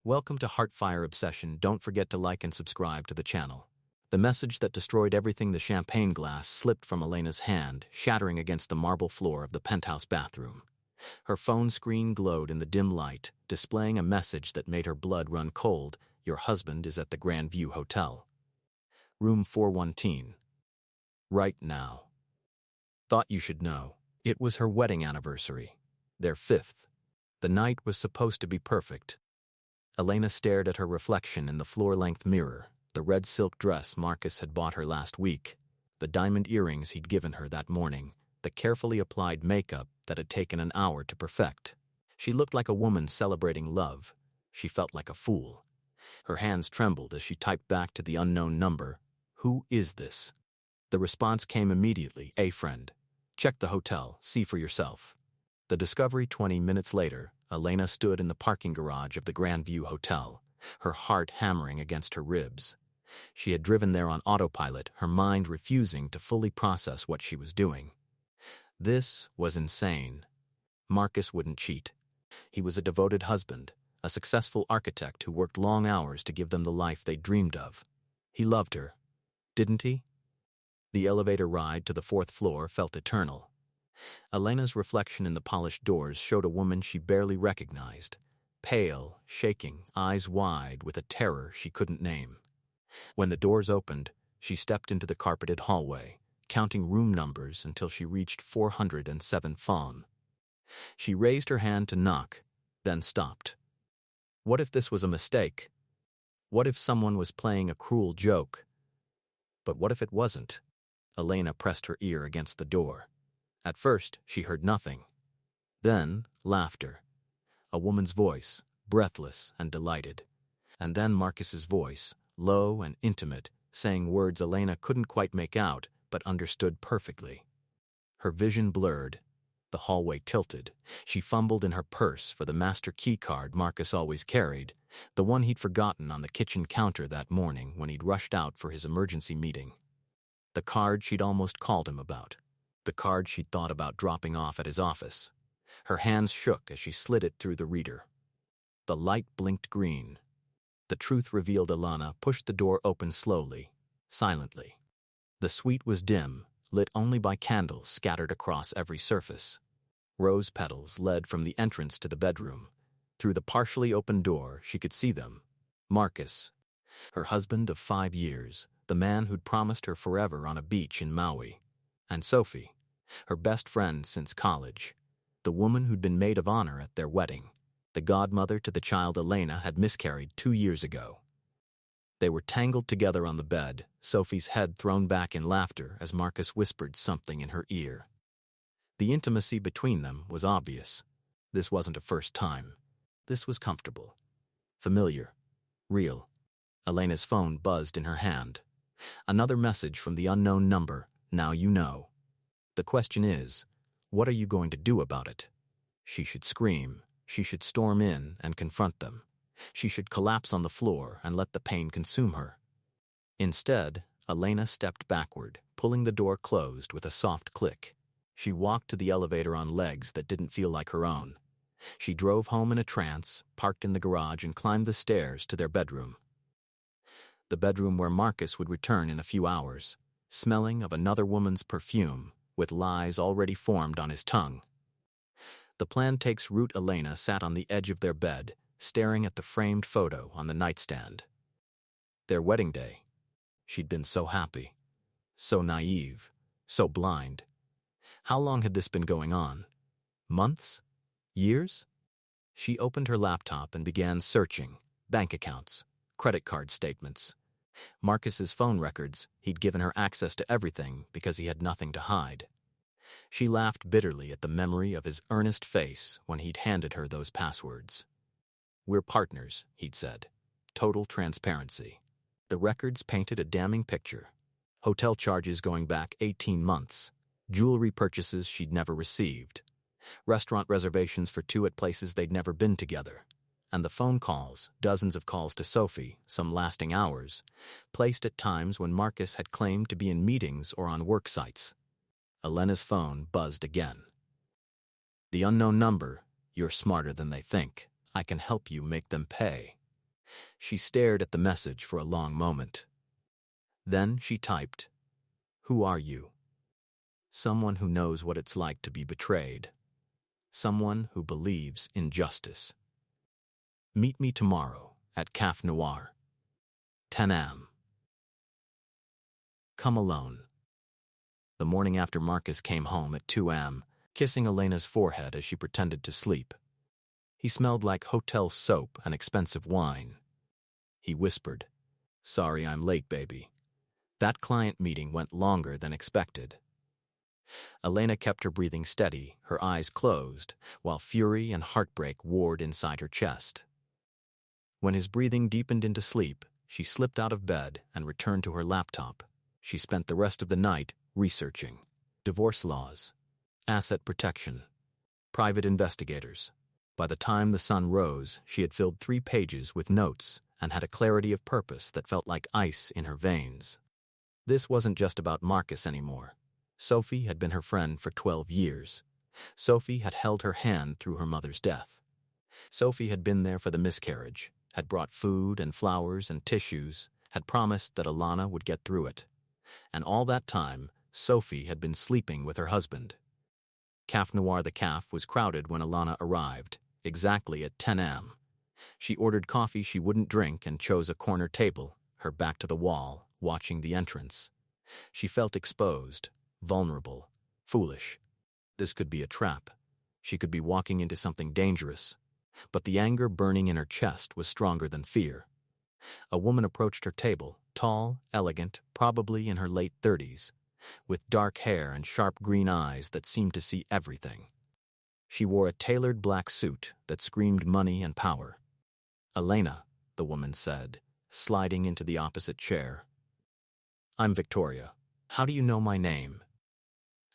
Welcome to Heartfire Obsession. Don't forget to like and subscribe to the channel. The message that destroyed everything. The champagne glass slipped from Elena's hand, shattering against the marble floor of the penthouse bathroom. Her phone screen glowed in the dim light, displaying a message that made her blood run cold. Your husband is at the Grand View Hotel. Room 417. Right now. Thought you should know. It was her wedding anniversary. Their 5th. The night was supposed to be perfect. Elena stared at her reflection in the floor-length mirror, the red silk dress Marcus had bought her last week, the diamond earrings he'd given her that morning, the carefully applied makeup that had taken an hour to perfect. She looked like a woman celebrating love. She felt like a fool. Her hands trembled as she typed back to the unknown number, "Who is this?" The response came immediately, "A friend. Check the hotel, see for yourself." The discovery 20 minutes later, Elena stood in the parking garage of the Grand View Hotel, her heart hammering against her ribs. She had driven there on autopilot, her mind refusing to fully process what she was doing. This was insane. Marcus wouldn't cheat. He was a devoted husband, a successful architect who worked long hours to give them the life they dreamed of. He loved her, didn't he? The elevator ride to the 4th floor felt eternal. Elena's reflection in the polished doors showed a woman she barely recognized, pale, shaking, eyes wide with a terror she couldn't name. When the doors opened, she stepped into the carpeted hallway, counting room numbers until she reached 407 Fawn. She raised her hand to knock, then stopped. What if this was a mistake? What if someone was playing a cruel joke? But what if it wasn't? Elena pressed her ear against the door. At first, she heard nothing. Then, laughter. A woman's voice, breathless and delighted. And then Marcus's voice, low and intimate, saying words Elena couldn't quite make out, but understood perfectly. Her vision blurred. The hallway tilted. She fumbled in her purse for the master key card Marcus always carried, the one he'd forgotten on the kitchen counter that morning when he'd rushed out for his emergency meeting. The card she'd almost called him about. The card she'd thought about dropping off at his office. Her hands shook as she slid it through the reader. The light blinked green. The truth revealed. Elena pushed the door open slowly, silently. The suite was dim, lit only by candles scattered across every surface. Rose petals led from the entrance to the bedroom. Through the partially open door, she could see them. Marcus, her husband of 5 years, the man who'd promised her forever on a beach in Maui. And Sophie, her best friend since college, the woman who'd been maid of honor at their wedding, the godmother to the child Elena had miscarried 2 years ago. They were tangled together on the bed, Sophie's head thrown back in laughter as Marcus whispered something in her ear. The intimacy between them was obvious. This wasn't a first time. This was comfortable, familiar, real. Elena's phone buzzed in her hand. Another message from the unknown number. Now you know. The question is, what are you going to do about it? She should scream. She should storm in and confront them. She should collapse on the floor and let the pain consume her. Instead, Elena stepped backward, pulling the door closed with a soft click. She walked to the elevator on legs that didn't feel like her own. She drove home in a trance, parked in the garage, and climbed the stairs to their bedroom. The bedroom where Marcus would return in a few hours, smelling of another woman's perfume, with lies already formed on his tongue. The plan takes root. Elena sat on the edge of their bed, staring at the framed photo on the nightstand. Their wedding day. She'd been so happy, so naive, so blind. How long had this been going on? Months? Years? She opened her laptop and began searching. Bank accounts, credit card statements. Marcus's phone records. He'd given her access to everything because he had nothing to hide. She laughed bitterly at the memory of his earnest face when he'd handed her those passwords. "We're partners," he'd said. Total transparency. The records painted a damning picture. Hotel charges going back 18 months. Jewelry purchases she'd never received. Restaurant reservations for 2 at places they'd never been together. And the phone calls, dozens of calls to Sophie, some lasting hours, placed at times when Marcus had claimed to be in meetings or on work sites. Elena's phone buzzed again. "The unknown number. You're smarter than they think. I can help you make them pay." She stared at the message for a long moment. Then she typed, "Who are you?" Someone who knows what it's like to be betrayed. Someone who believes in justice. Meet me tomorrow at Caf Noir. 10 a.m. Come alone. The morning after Marcus came home at 2 a.m., kissing Elena's forehead as she pretended to sleep. He smelled like hotel soap and expensive wine. He whispered, "Sorry I'm late, baby. That client meeting went longer than expected." Elena kept her breathing steady, her eyes closed, while fury and heartbreak warred inside her chest. When his breathing deepened into sleep, she slipped out of bed and returned to her laptop. She spent the rest of the night researching divorce laws, asset protection, private investigators. By the time the sun rose, she had filled 3 pages with notes and had a clarity of purpose that felt like ice in her veins. This wasn't just about Marcus anymore. Sophie had been her friend for 12 years. Sophie had held her hand through her mother's death. Sophie had been there for the miscarriage, had brought food and flowers and tissues, had promised that Alana would get through it. And all that time, Sophie had been sleeping with her husband. Caf Noir the Caf was crowded when Alana arrived, exactly at 10 a.m. She ordered coffee she wouldn't drink and chose a corner table, her back to the wall, watching the entrance. She felt exposed, vulnerable, foolish. This could be a trap. She could be walking into something dangerous. But the anger burning in her chest was stronger than fear. A woman approached her table, tall, elegant, probably in her late 30s, with dark hair and sharp green eyes that seemed to see everything. She wore a tailored black suit that screamed money and power. "Elena," the woman said, sliding into the opposite chair. "I'm Victoria. How do you know my name?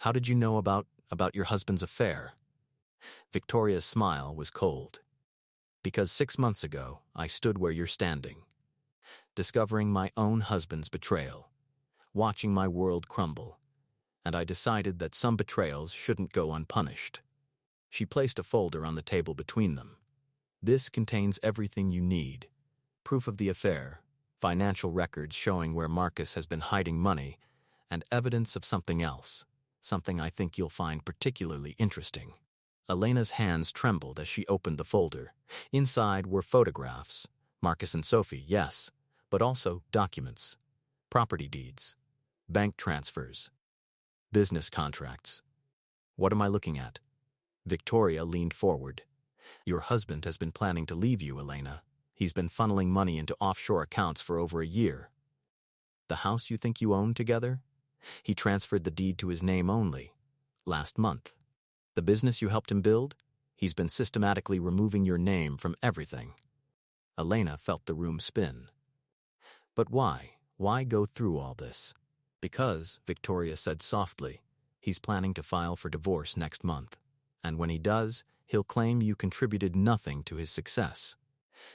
How did you know about your husband's affair?" Victoria's smile was cold. "Because 6 months ago, I stood where you're standing, discovering my own husband's betrayal, watching my world crumble, and I decided that some betrayals shouldn't go unpunished." She placed a folder on the table between them. "This contains everything you need. Proof of the affair, financial records showing where Marcus has been hiding money, and evidence of something else, something I think you'll find particularly interesting." Elena's hands trembled as she opened the folder. Inside were photographs. Marcus and Sophie, yes, but also documents, property deeds, bank transfers, business contracts. "What am I looking at?" Victoria leaned forward. "Your husband has been planning to leave you, Elena. He's been funneling money into offshore accounts for over a year. The house you think you own together? He transferred the deed to his name only, last month. The business you helped him build? He's been systematically removing your name from everything." Elena felt the room spin. "But why? Why go through all this?" "Because," Victoria said softly, "he's planning to file for divorce next month. And when he does, he'll claim you contributed nothing to his success.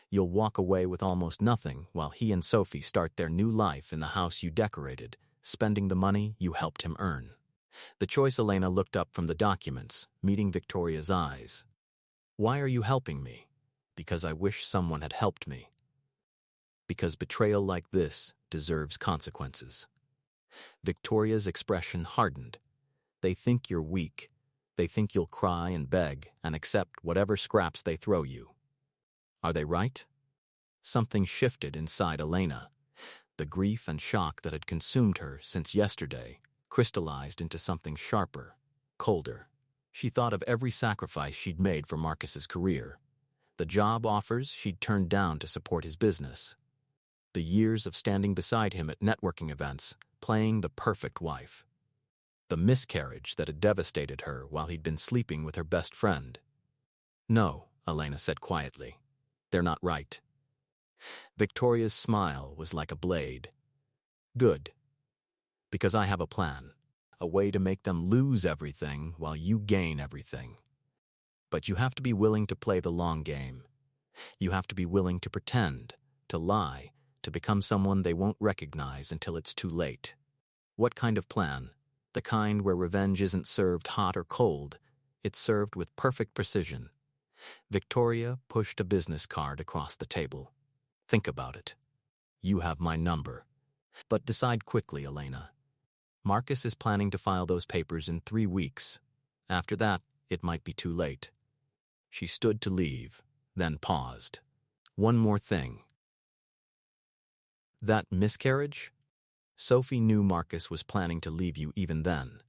You'll walk away with almost nothing while he and Sophie start their new life in the house you decorated, spending the money you helped him earn." The choice Elena looked up from the documents, meeting Victoria's eyes. "Why are you helping me?" "Because I wish someone had helped me. Because betrayal like this deserves consequences." Victoria's expression hardened. "They think you're weak. They think you'll cry and beg and accept whatever scraps they throw you. Are they right?" Something shifted inside Elena. The grief and shock that had consumed her since yesterday crystallized into something sharper, colder. She thought of every sacrifice she'd made for Marcus's career, the job offers she'd turned down to support his business, the years of standing beside him at networking events, playing the perfect wife, the miscarriage that had devastated her while he'd been sleeping with her best friend. "No," Elena said quietly. "They're not right." Victoria's smile was like a blade. "Good. Because I have a plan, a way to make them lose everything while you gain everything. But you have to be willing to play the long game. You have to be willing to pretend, to lie, to become someone they won't recognize until it's too late." What kind of plan? The kind where revenge isn't served hot or cold. It's served with perfect precision. Victoria pushed a business card across the table. Think about it. You have my number. But decide quickly, Elena. Marcus is planning to file those papers in 3 weeks. After that, it might be too late. She stood to leave, then paused. One more thing. That miscarriage? Sophie knew Marcus was planning to leave you even then.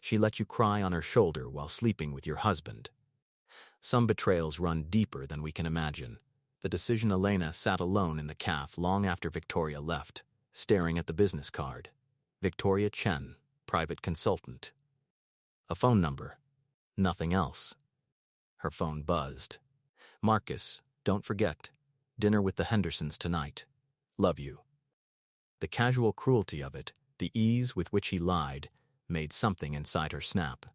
She let you cry on her shoulder while sleeping with your husband. Some betrayals run deeper than we can imagine. The decision Elena sat alone in the cafe long after Victoria left, staring at the business card. Victoria Chen, private consultant. A phone number. Nothing else. Her phone buzzed. Marcus, don't forget. Dinner with the Hendersons tonight. Love you. The casual cruelty of it, the ease with which he lied, made something inside her snap.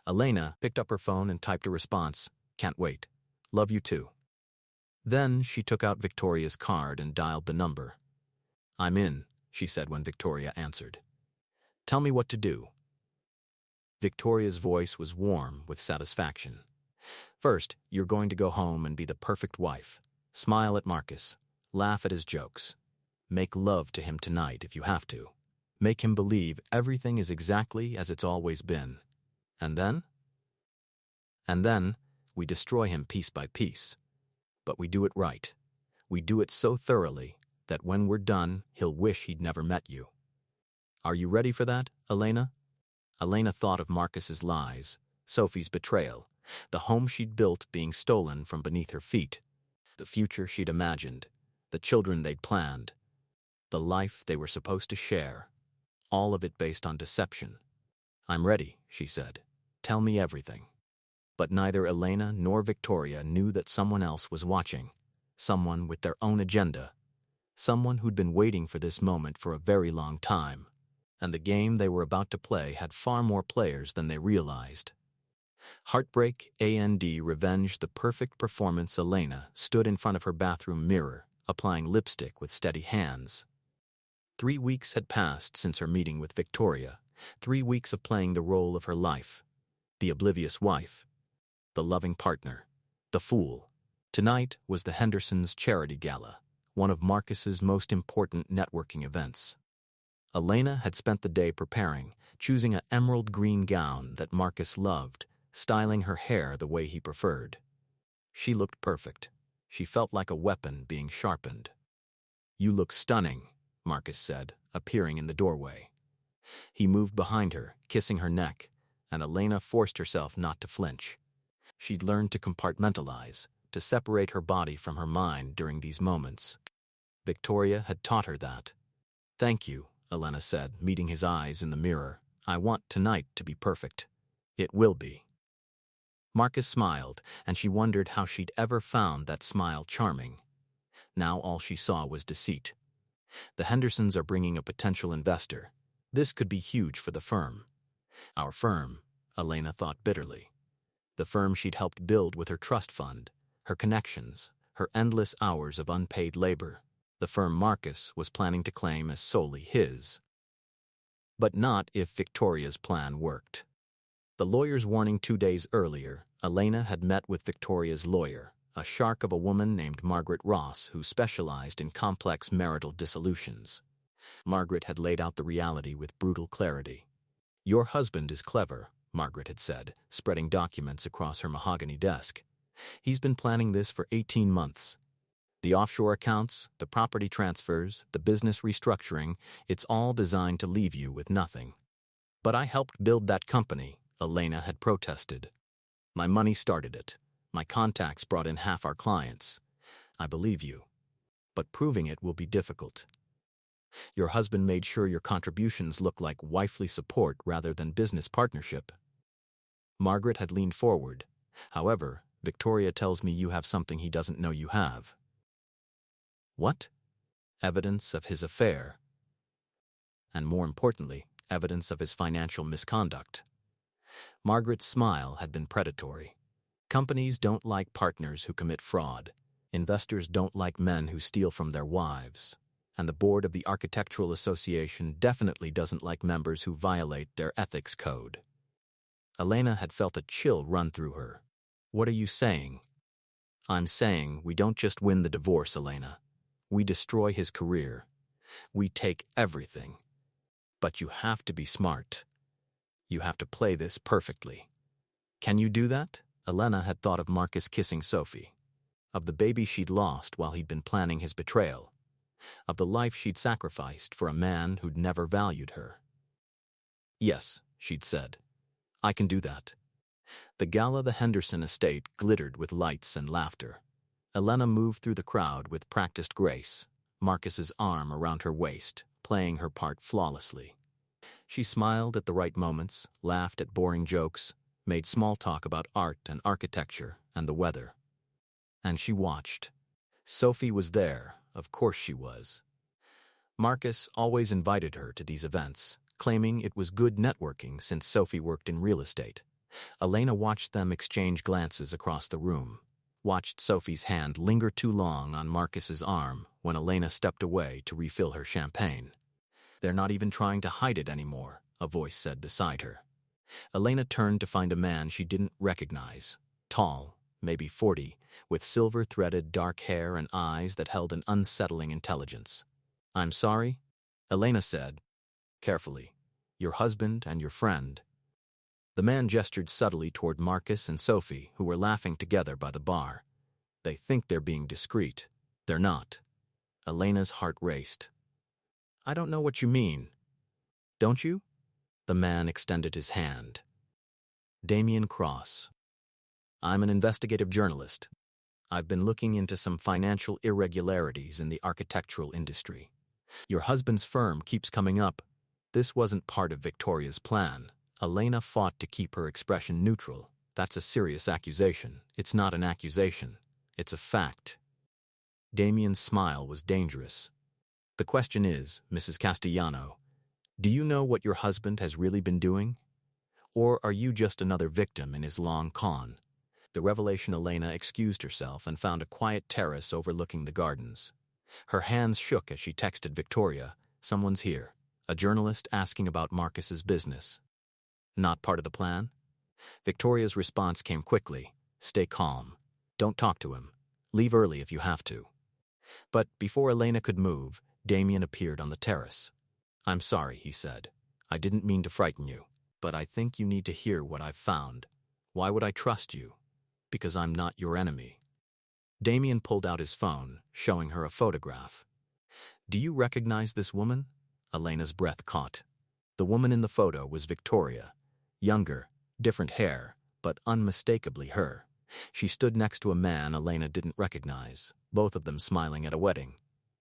Elena picked up her phone and typed a response. Can't wait. Love you too. Then she took out Victoria's card and dialed the number. I'm in, she said when Victoria answered. Tell me what to do. Victoria's voice was warm with satisfaction. First, you're going to go home and be the perfect wife. Smile at Marcus. Laugh at his jokes. Make love to him tonight if you have to. Make him believe everything is exactly as it's always been. And then? And then, we destroy him piece by piece. But we do it right. We do it so thoroughly that when we're done, he'll wish he'd never met you. Are you ready for that, Elena? Elena thought of Marcus's lies, Sophie's betrayal, the home she'd built being stolen from beneath her feet, the future she'd imagined, the children they'd planned, the life they were supposed to share, all of it based on deception. I'm ready, she said. Tell me everything. But neither Elena nor Victoria knew that someone else was watching, someone with their own agenda, someone who'd been waiting for this moment for a very long time, and the game they were about to play had far more players than they realized. Heartbreak and Revenge, the perfect performance. Elena stood in front of her bathroom mirror, applying lipstick with steady hands. 3 weeks had passed since her meeting with Victoria, 3 weeks of playing the role of her life, the oblivious wife, the loving partner, the fool. Tonight was the Hendersons' charity gala, one of Marcus's most important networking events. Elena had spent the day preparing, choosing an emerald green gown that Marcus loved, styling her hair the way he preferred. She looked perfect. She felt like a weapon being sharpened. You look stunning, Marcus said, appearing in the doorway. He moved behind her, kissing her neck, and Elena forced herself not to flinch. She'd learned to compartmentalize, to separate her body from her mind during these moments. Victoria had taught her that. Thank you, Elena said, meeting his eyes in the mirror. I want tonight to be perfect. It will be. Marcus smiled, and she wondered how she'd ever found that smile charming. Now all she saw was deceit. The Hendersons are bringing a potential investor. This could be huge for the firm. Our firm, Elena thought bitterly. The firm she'd helped build with her trust fund, her connections, her endless hours of unpaid labor. The firm Marcus was planning to claim as solely his. But not if Victoria's plan worked. The lawyer's warning 2 days earlier, Elena had met with Victoria's lawyer, a shark of a woman named Margaret Ross who specialized in complex marital dissolutions. Margaret had laid out the reality with brutal clarity. Your husband is clever, Margaret had said, spreading documents across her mahogany desk. He's been planning this for 18 months. The offshore accounts, the property transfers, the business restructuring, it's all designed to leave you with nothing. But I helped build that company, Elena had protested. My money started it. My contacts brought in half our clients. I believe you. But proving it will be difficult. Your husband made sure your contributions look like wifely support rather than business partnership. Margaret had leaned forward. However, Victoria tells me you have something he doesn't know you have. What? Evidence of his affair. And more importantly, evidence of his financial misconduct. Margaret's smile had been predatory. Companies don't like partners who commit fraud. Investors don't like men who steal from their wives. And the board of the Architectural Association definitely doesn't like members who violate their ethics code. Elena had felt a chill run through her. What are you saying? I'm saying we don't just win the divorce, Elena. We destroy his career. We take everything. But you have to be smart. You have to play this perfectly. Can you do that? Elena had thought of Marcus kissing Sophie, of the baby she'd lost while he'd been planning his betrayal, of the life she'd sacrificed for a man who'd never valued her. Yes, she'd said, I can do that. The gala the Henderson estate glittered with lights and laughter. Elena moved through the crowd with practiced grace, Marcus's arm around her waist, playing her part flawlessly. She smiled at the right moments, laughed at boring jokes, made small talk about art and architecture and the weather. And she watched. Sophie was there, of course she was. Marcus always invited her to these events, claiming it was good networking since Sophie worked in real estate. Elena watched them exchange glances across the room, watched Sophie's hand linger too long on Marcus's arm when Elena stepped away to refill her champagne. They're not even trying to hide it anymore, a voice said beside her. Elena turned to find a man she didn't recognize, tall, maybe 40, with silver-threaded dark hair and eyes that held an unsettling intelligence. I'm sorry, Elena said, carefully. Your husband and your friend. The man gestured subtly toward Marcus and Sophie, who were laughing together by the bar. They think they're being discreet. They're not. Elena's heart raced. I don't know what you mean. Don't you? The man extended his hand. Damien Cross. I'm an investigative journalist. I've been looking into some financial irregularities in the architectural industry. Your husband's firm keeps coming up. This wasn't part of Victoria's plan. Elena fought to keep her expression neutral. That's a serious accusation. It's not an accusation. It's a fact. Damien's smile was dangerous. The question is, Mrs. Castellano, do you know what your husband has really been doing? Or are you just another victim in his long con? The revelation Elena excused herself and found a quiet terrace overlooking the gardens. Her hands shook as she texted Victoria, someone's here, a journalist asking about Marcus's business. Not part of the plan? Victoria's response came quickly, stay calm. Don't talk to him. Leave early if you have to. But before Elena could move, Damien appeared on the terrace. I'm sorry, he said. I didn't mean to frighten you, but I think you need to hear what I've found. Why would I trust you? Because I'm not your enemy. Damien pulled out his phone, showing her a photograph. Do you recognize this woman? Elena's breath caught. The woman in the photo was Victoria. Younger, different hair, but unmistakably her. She stood next to a man Elena didn't recognize, both of them smiling at a wedding.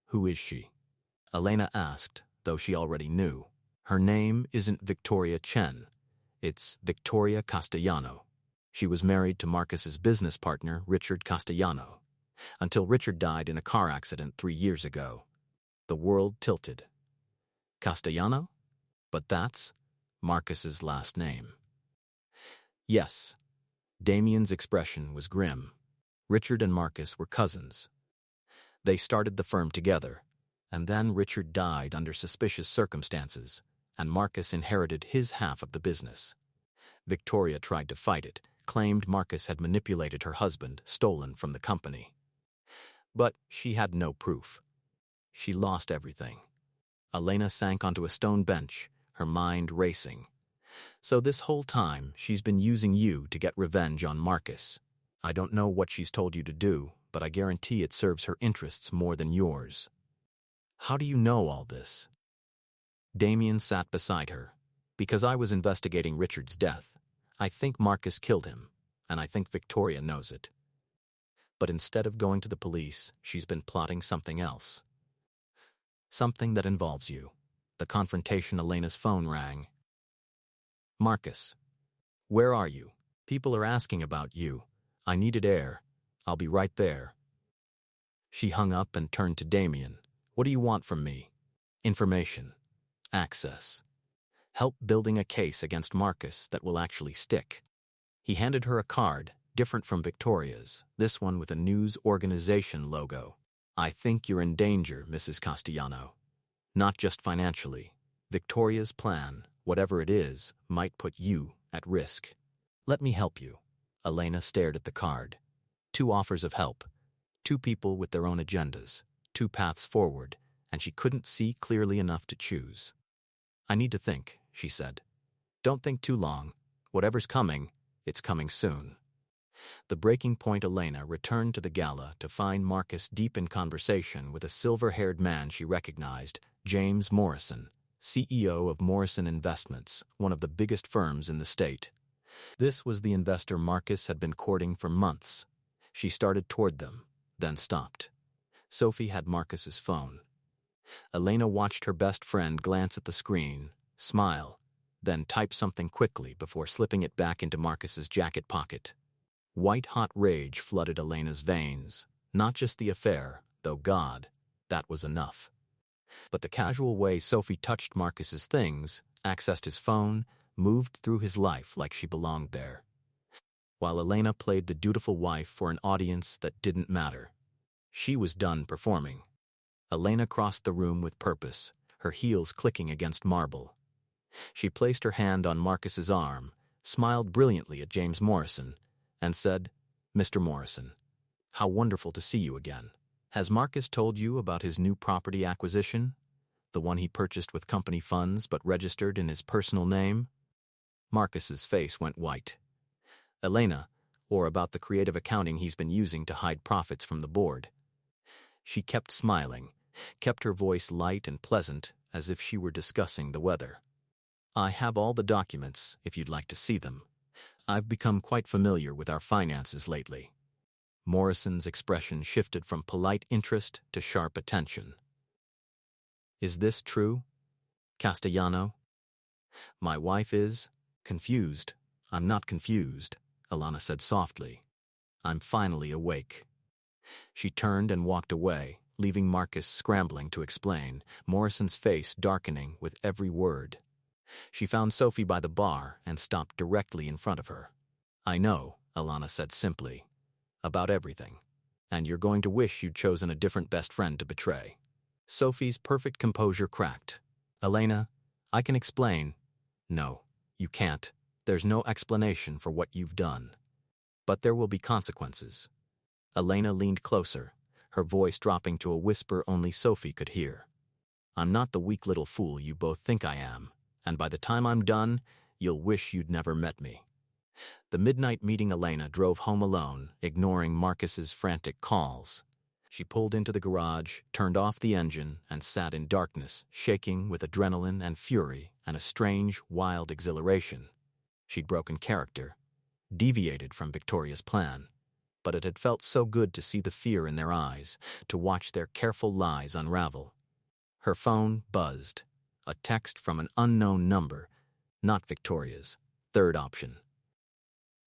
Who is she? Elena asked, though she already knew. Her name isn't Victoria Chen. It's Victoria Castellano. She was married to Marcus's business partner, Richard Castellano, until Richard died in a car accident 3 years ago. The world tilted. Castellano? But that's Marcus's last name. Yes. Damien's expression was grim. Richard and Marcus were cousins. They started the firm together, and then Richard died under suspicious circumstances, and Marcus inherited his half of the business. Victoria tried to fight it, claimed Marcus had manipulated her husband, stolen from the company. But she had no proof. She lost everything. Elena sank onto a stone bench, her mind racing. So this whole time, she's been using you to get revenge on Marcus. I don't know what she's told you to do, but I guarantee it serves her interests more than yours. How do you know all this? Damien sat beside her. Because I was investigating Richard's death. I think Marcus killed him, and I think Victoria knows it. But instead of going to the police, she's been plotting something else. Something that involves you. The confrontation. Elena's phone rang. Marcus, where are you? People are asking about you. I needed air. I'll be right there. She hung up and turned to Damien. What do you want from me? Information. Access. Help building a case against Marcus that will actually stick. He handed her a card, different from Victoria's, this one with a news organization logo. I think you're in danger, Mrs. Castellano. Not just financially. Victoria's plan, whatever it is, might put you at risk. Let me help you. Elena stared at the card. 2 offers of help. 2 people with their own agendas. 2 paths forward, and she couldn't see clearly enough to choose. "I need to think," she said. "Don't think too long. Whatever's coming, it's coming soon." The breaking point Elena returned to the gala to find Marcus deep in conversation with a silver-haired man she recognized, James Morrison, CEO of Morrison Investments, one of the biggest firms in the state. This was the investor Marcus had been courting for months. She started toward them, then stopped. Sophie had Marcus's phone. Elena watched her best friend glance at the screen, smile, then type something quickly before slipping it back into Marcus's jacket pocket. White-hot rage flooded Elena's veins. Not just the affair, though God, that was enough. But the casual way Sophie touched Marcus's things, accessed his phone, moved through his life like she belonged there. While Elena played the dutiful wife for an audience that didn't matter. She was done performing. Elena crossed the room with purpose, her heels clicking against marble. She placed her hand on Marcus's arm, smiled brilliantly at James Morrison, and said, "Mr. Morrison, how wonderful to see you again. Has Marcus told you about his new property acquisition? The one he purchased with company funds but registered in his personal name?" Marcus's face went white. "Elena, or about the creative accounting he's been using to hide profits from the board." She kept smiling, kept her voice light and pleasant as if she were discussing the weather. "I have all the documents, if you'd like to see them. I've become quite familiar with our finances lately." Morrison's expression shifted from polite interest to sharp attention. "Is this true, Castellano?" "My wife is confused." "I'm not confused," Alana said softly. "I'm finally awake." She turned and walked away, leaving Marcus scrambling to explain, Morrison's face darkening with every word. She found Sophie by the bar and stopped directly in front of her. "I know," Alana said simply, "about everything. And you're going to wish you'd chosen a different best friend to betray." Sophie's perfect composure cracked. "Elena, I can explain." "No, you can't. There's no explanation for what you've done. But there will be consequences." Elena leaned closer, her voice dropping to a whisper only Sophie could hear. "I'm not the weak little fool you both think I am, and by the time I'm done, you'll wish you'd never met me." The midnight meeting Elena drove home alone, ignoring Marcus's frantic calls. She pulled into the garage, turned off the engine, and sat in darkness, shaking with adrenaline and fury and a strange, wild exhilaration. She'd broken character, deviated from Victoria's plan, but it had felt so good to see the fear in their eyes, to watch their careful lies unravel. Her phone buzzed, a text from an unknown number, not Victoria's, third option.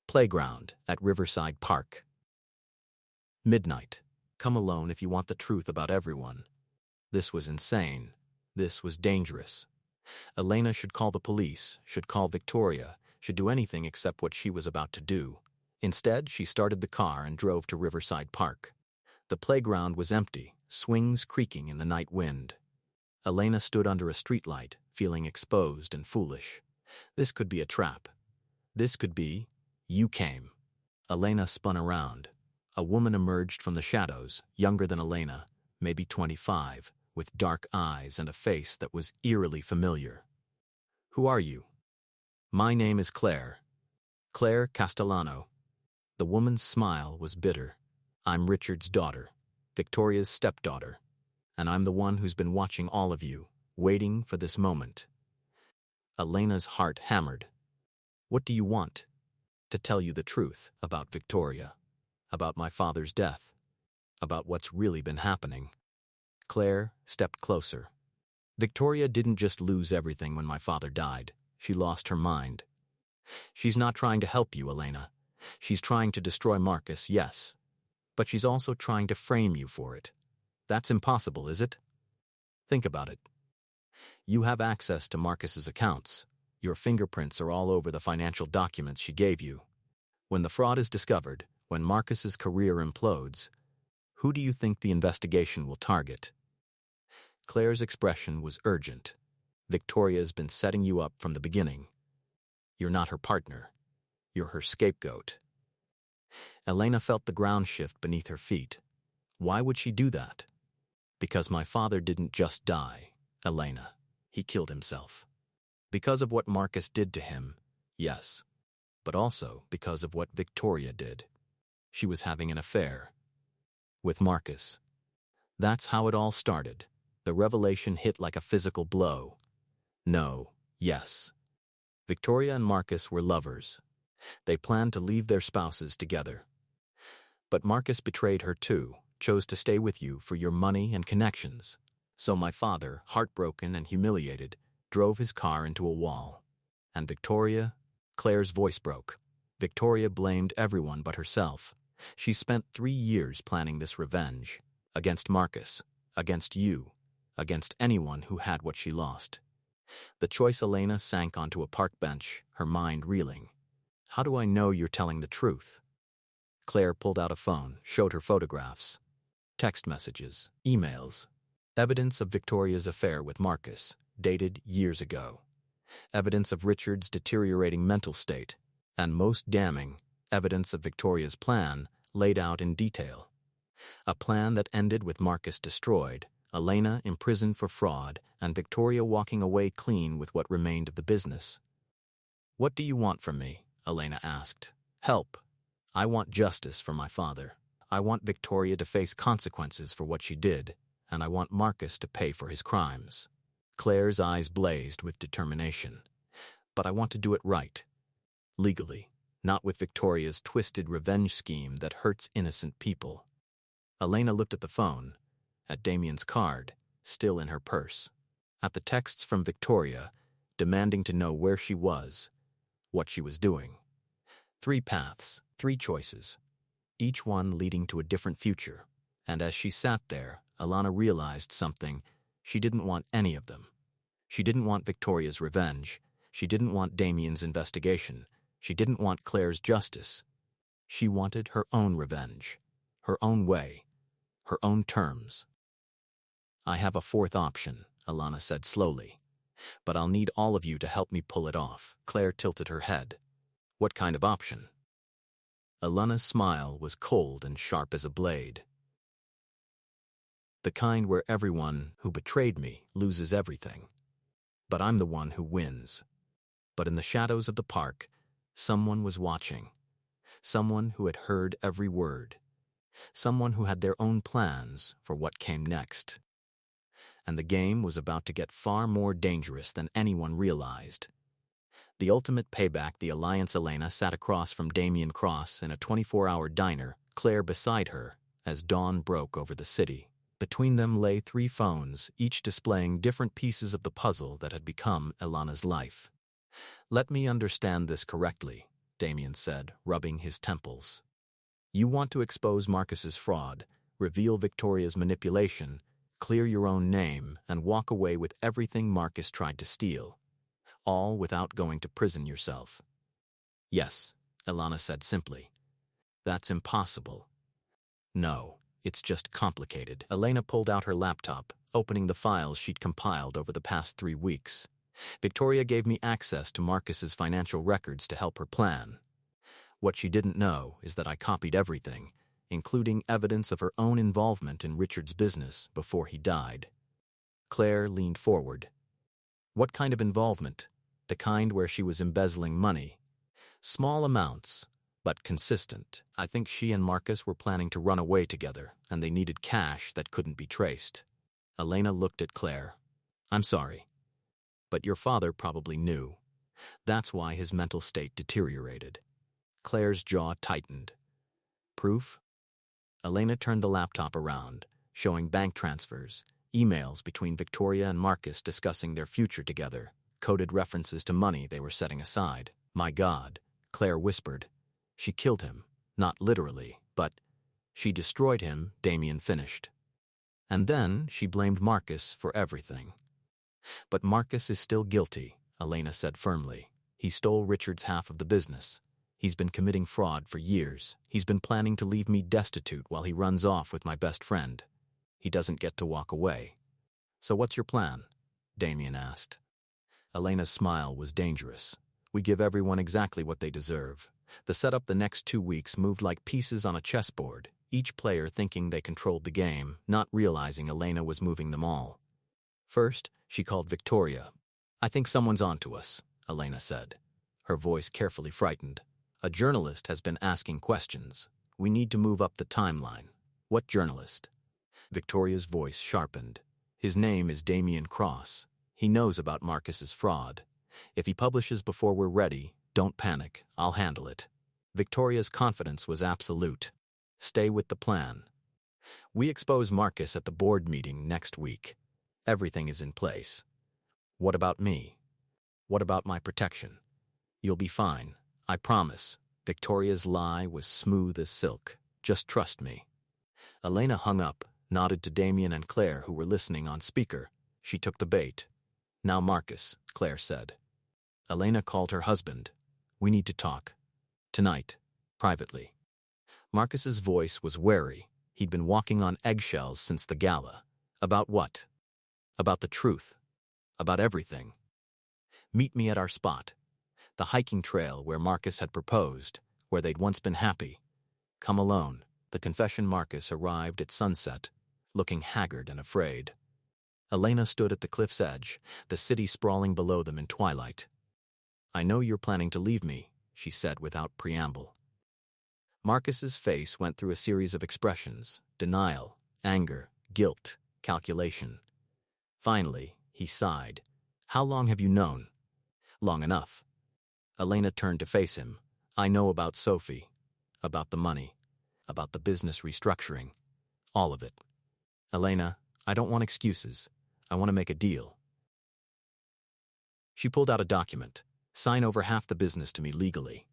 "Playground at Riverside Park. Midnight. Come alone if you want the truth about everyone." This was insane. This was dangerous. Elena should call the police, should call Victoria, should do anything except what she was about to do. Instead, she started the car and drove to Riverside Park. The playground was empty, swings creaking in the night wind. Elena stood under a streetlight, feeling exposed and foolish. This could be a trap. This could be, "You came." Elena spun around. A woman emerged from the shadows, younger than Elena, maybe 25, with dark eyes and a face that was eerily familiar. "Who are you?" "My name is Claire. Claire Castellano." The woman's smile was bitter. "I'm Richard's daughter, Victoria's stepdaughter, and I'm the one who's been watching all of you, waiting for this moment." Elena's heart hammered. "What do you want?" "To tell you the truth about Victoria, about my father's death, about what's really been happening." Claire stepped closer. "Victoria didn't just lose everything when my father died. She lost her mind. She's not trying to help you, Elena. She's trying to destroy Marcus, yes. But she's also trying to frame you for it. That's impossible, is it? Think about it. You have access to Marcus's accounts. Your fingerprints are all over the financial documents she gave you. When the fraud is discovered, when Marcus's career implodes, who do you think the investigation will target?" Claire's expression was urgent. "Victoria's been setting you up from the beginning. You're not her partner. You're her scapegoat." Elena felt the ground shift beneath her feet. Why would she do that? Because my father didn't just die, Elena. He killed himself. Because of what Marcus did to him, yes. But also because of what Victoria did. She was having an affair. With Marcus. That's how it all started. The revelation hit like a physical blow. No, yes. Victoria and Marcus were lovers. They planned to leave their spouses together. But Marcus betrayed her too, chose to stay with you for your money and connections. So my father, heartbroken and humiliated, drove his car into a wall. And Victoria? Claire's voice broke. Victoria blamed everyone but herself. She spent 3 years planning this revenge. Against Marcus, against you, against anyone who had what she lost. The choice Elena sank onto a park bench, her mind reeling. How do I know you're telling the truth? Claire pulled out a phone, showed her photographs. Text messages, emails. Evidence of Victoria's affair with Marcus, dated years ago. Evidence of Richard's deteriorating mental state. And most damning, evidence of Victoria's plan, laid out in detail. A plan that ended with Marcus destroyed, Elena imprisoned for fraud, and Victoria walking away clean with what remained of the business. What do you want from me? Elena asked. Help. I want justice for my father. I want Victoria to face consequences for what she did, and I want Marcus to pay for his crimes. Claire's eyes blazed with determination. But I want to do it right. Legally, not with Victoria's twisted revenge scheme that hurts innocent people. Elena looked at the phone, at Damien's card, still in her purse, at the texts from Victoria, demanding to know where she was, what she was doing. 3 paths, 3 choices, each one leading to a different future. And as she sat there, Elena realized something. She didn't want any of them. She didn't want Victoria's revenge. She didn't want Damien's investigation. She didn't want Claire's justice. She wanted her own revenge, her own way, her own terms. I have a 4th option, Elena said slowly. But I'll need all of you to help me pull it off. Claire tilted her head. What kind of option? Elena's smile was cold and sharp as a blade. The kind where everyone who betrayed me loses everything. But I'm the one who wins. But in the shadows of the park, someone was watching. Someone who had heard every word. Someone who had their own plans for what came next. And the game was about to get far more dangerous than anyone realized. The ultimate payback. The Alliance. Elena sat across from Damien Cross in a 24-hour diner, Claire beside her, as dawn broke over the city. Between them lay 3 phones, each displaying different pieces of the puzzle that had become Elena's life. Let me understand this correctly, Damien said, rubbing his temples. You want to expose Marcus's fraud, reveal Victoria's manipulation, clear your own name, and walk away with everything Marcus tried to steal. All without going to prison yourself. Yes, Elena said simply. That's impossible. No, it's just complicated. Elena pulled out her laptop, opening the files she'd compiled over the past 3 weeks. Victoria gave me access to Marcus's financial records to help her plan. What she didn't know is that I copied everything, including evidence of her own involvement in Richard's business before he died. Claire leaned forward. What kind of involvement? The kind where she was embezzling money. Small amounts, but consistent. I think she and Marcus were planning to run away together, and they needed cash that couldn't be traced. Elena looked at Claire. I'm sorry, but your father probably knew. That's why his mental state deteriorated. Claire's jaw tightened. Proof? Elena turned the laptop around, showing bank transfers, emails between Victoria and Marcus discussing their future together, coded references to money they were setting aside. My God, Claire whispered. She killed him, not literally, but she destroyed him, Damien finished. And then she blamed Marcus for everything. But Marcus is still guilty, Elena said firmly. He stole Richard's half of the business. He's been committing fraud for years. He's been planning to leave me destitute while he runs off with my best friend. He doesn't get to walk away. So what's your plan? Damien asked. Elena's smile was dangerous. We give everyone exactly what they deserve. The setup the next 2 weeks moved like pieces on a chessboard, each player thinking they controlled the game, not realizing Elena was moving them all. First, she called Victoria. "I think someone's onto us," Elena said, her voice carefully frightened. "A journalist has been asking questions. We need to move up the timeline." "What journalist?" Victoria's voice sharpened. "His name is Damien Cross. He knows about Marcus's fraud. If he publishes before we're ready, don't panic. I'll handle it." Victoria's confidence was absolute. "Stay with the plan. We expose Marcus at the board meeting next week. Everything is in place." "What about me? What about my protection?" "You'll be fine, I promise." Victoria's lie was smooth as silk. "Just trust me." Elena hung up, nodded to Damien and Claire, who were listening on speaker. She took the bait. "Now Marcus," Claire said. Elena called her husband. "We need to talk. Tonight, privately." Marcus's voice was wary. He'd been walking on eggshells since the gala. "About what?" "About the truth. About everything. Meet me at our spot. The hiking trail where Marcus had proposed, where they'd once been happy. Come alone." The confession. Marcus arrived at sunset, looking haggard and afraid. Elena stood at the cliff's edge, the city sprawling below them in twilight. "I know you're planning to leave me," she said without preamble. Marcus's face went through a series of expressions: denial, anger, guilt, calculation. Finally, he sighed. "How long have you known?" "Long enough." Elena turned to face him. "I know about Sophie, about the money, about the business restructuring. All of it." "Elena, I don't want excuses. I want to make a deal." She pulled out a document. "Sign over half the business to me legally.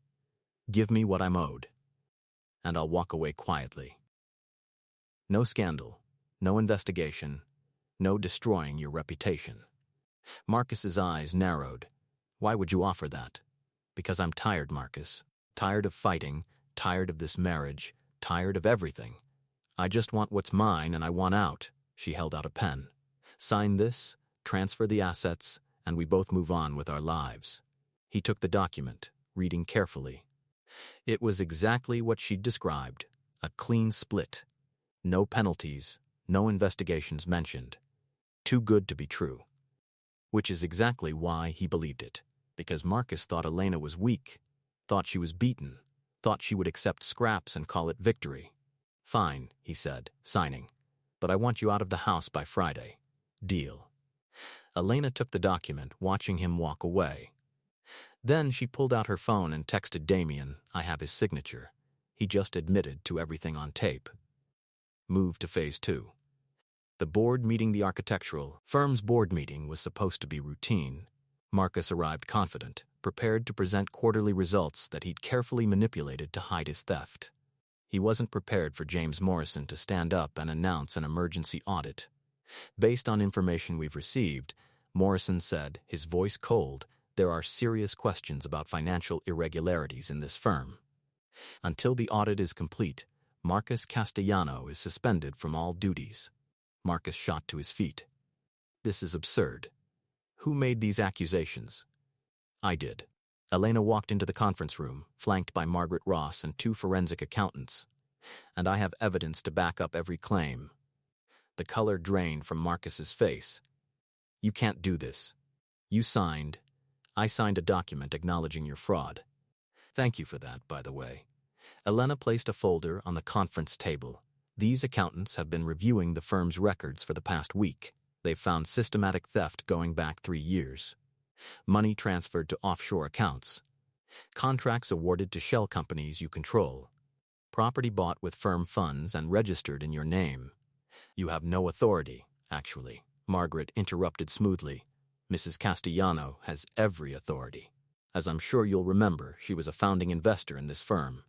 Give me what I'm owed, and I'll walk away quietly. No scandal, no investigation, no destroying your reputation." Marcus's eyes narrowed. "Why would you offer that?" "Because I'm tired, Marcus. Tired of fighting, tired of this marriage, tired of everything. I just want what's mine and I want out." She held out a pen. "Sign this, transfer the assets, and we both move on with our lives." He took the document, reading carefully. It was exactly what she'd described: a clean split. No penalties, no investigations mentioned. Too good to be true. Which is exactly why he believed it. Because Marcus thought Elena was weak, thought she was beaten, thought she would accept scraps and call it victory. "Fine," he said, signing. "But I want you out of the house by Friday. Deal." Elena took the document, watching him walk away. Then she pulled out her phone and texted Damien. "I have his signature. He just admitted to everything on tape." Move to phase 2. The board meeting. The architectural firm's board meeting was supposed to be routine. Marcus arrived confident, prepared to present quarterly results that he'd carefully manipulated to hide his theft. He wasn't prepared for James Morrison to stand up and announce an emergency audit. "Based on information we've received," Morrison said, his voice cold, "there are serious questions about financial irregularities in this firm. Until the audit is complete, Marcus Castellano is suspended from all duties." Marcus shot to his feet. "This is absurd. Who made these accusations?" "I did." Elena walked into the conference room, flanked by Margaret Ross and 2 forensic accountants. "And I have evidence to back up every claim." The color drained from Marcus's face. "You can't do this. I signed a document acknowledging your fraud." "Thank you for that, by the way." Elena placed a folder on the conference table. "These accountants have been reviewing the firm's records for the past week. They've found systematic theft going back 3 years. Money transferred to offshore accounts. Contracts awarded to shell companies you control. Property bought with firm funds and registered in your name." "You have no authority, actually," Margaret interrupted smoothly. "Mrs. Castellano has every authority. As I'm sure you'll remember, she was a founding investor in this firm.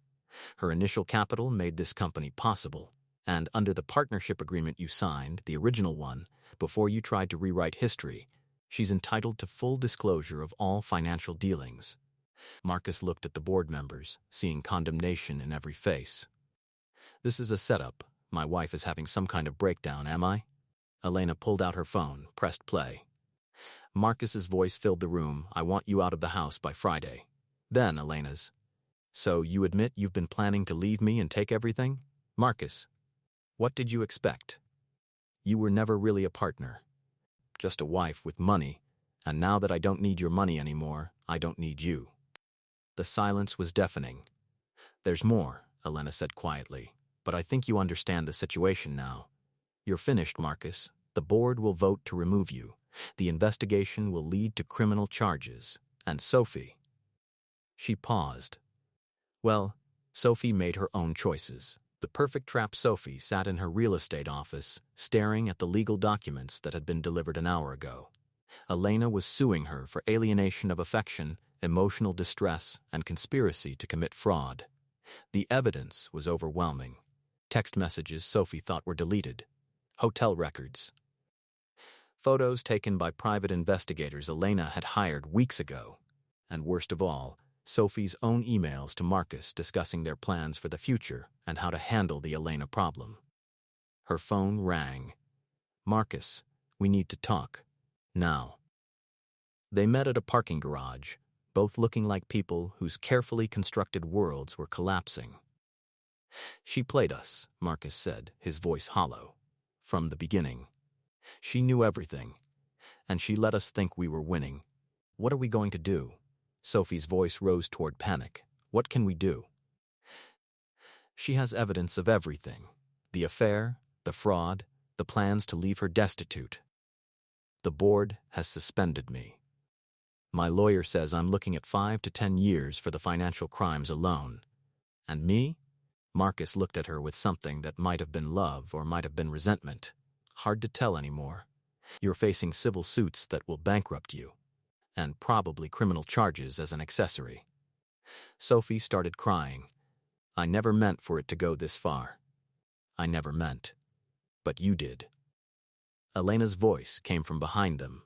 Her initial capital made this company possible, and under the partnership agreement you signed, the original one, before you tried to rewrite history, she's entitled to full disclosure of all financial dealings." Marcus looked at the board members, seeing condemnation in every face. "This is a setup. My wife is having some kind of breakdown, am I?" Elena pulled out her phone, pressed play. Marcus's voice filled the room. "I want you out of the house by Friday." Then Elena's. "So you admit you've been planning to leave me and take everything?" Marcus, what did you expect? You were never really a partner. Just a wife with money, and now that I don't need your money anymore, I don't need you. The silence was deafening. There's more, Elena said quietly, but I think you understand the situation now. You're finished, Marcus. The board will vote to remove you. The investigation will lead to criminal charges. And Sophie. She paused. Well, Sophie made her own choices. The perfect trap Sophie sat in her real estate office, staring at the legal documents that had been delivered an hour ago. Elena was suing her for alienation of affection, emotional distress, and conspiracy to commit fraud. The evidence was overwhelming. Text messages Sophie thought were deleted. Hotel records. Photos taken by private investigators Elena had hired weeks ago. And worst of all, Sophie's own emails to Marcus discussing their plans for the future and how to handle the Elena problem. Her phone rang. Marcus, we need to talk. Now. They met at a parking garage, both looking like people whose carefully constructed worlds were collapsing. She played us, Marcus said, his voice hollow. From the beginning. She knew everything, and she let us think we were winning. What are we going to do? Sophie's voice rose toward panic. What can we do? She has evidence of everything. The affair, the fraud, the plans to leave her destitute. The board has suspended me. My lawyer says I'm looking at 5 to 10 years for the financial crimes alone. And me? Marcus looked at her with something that might have been love or might have been resentment. Hard to tell anymore. You're facing civil suits that will bankrupt you. And probably criminal charges as an accessory. Sophie started crying. I never meant for it to go this far. I never meant. But you did. Elena's voice came from behind them,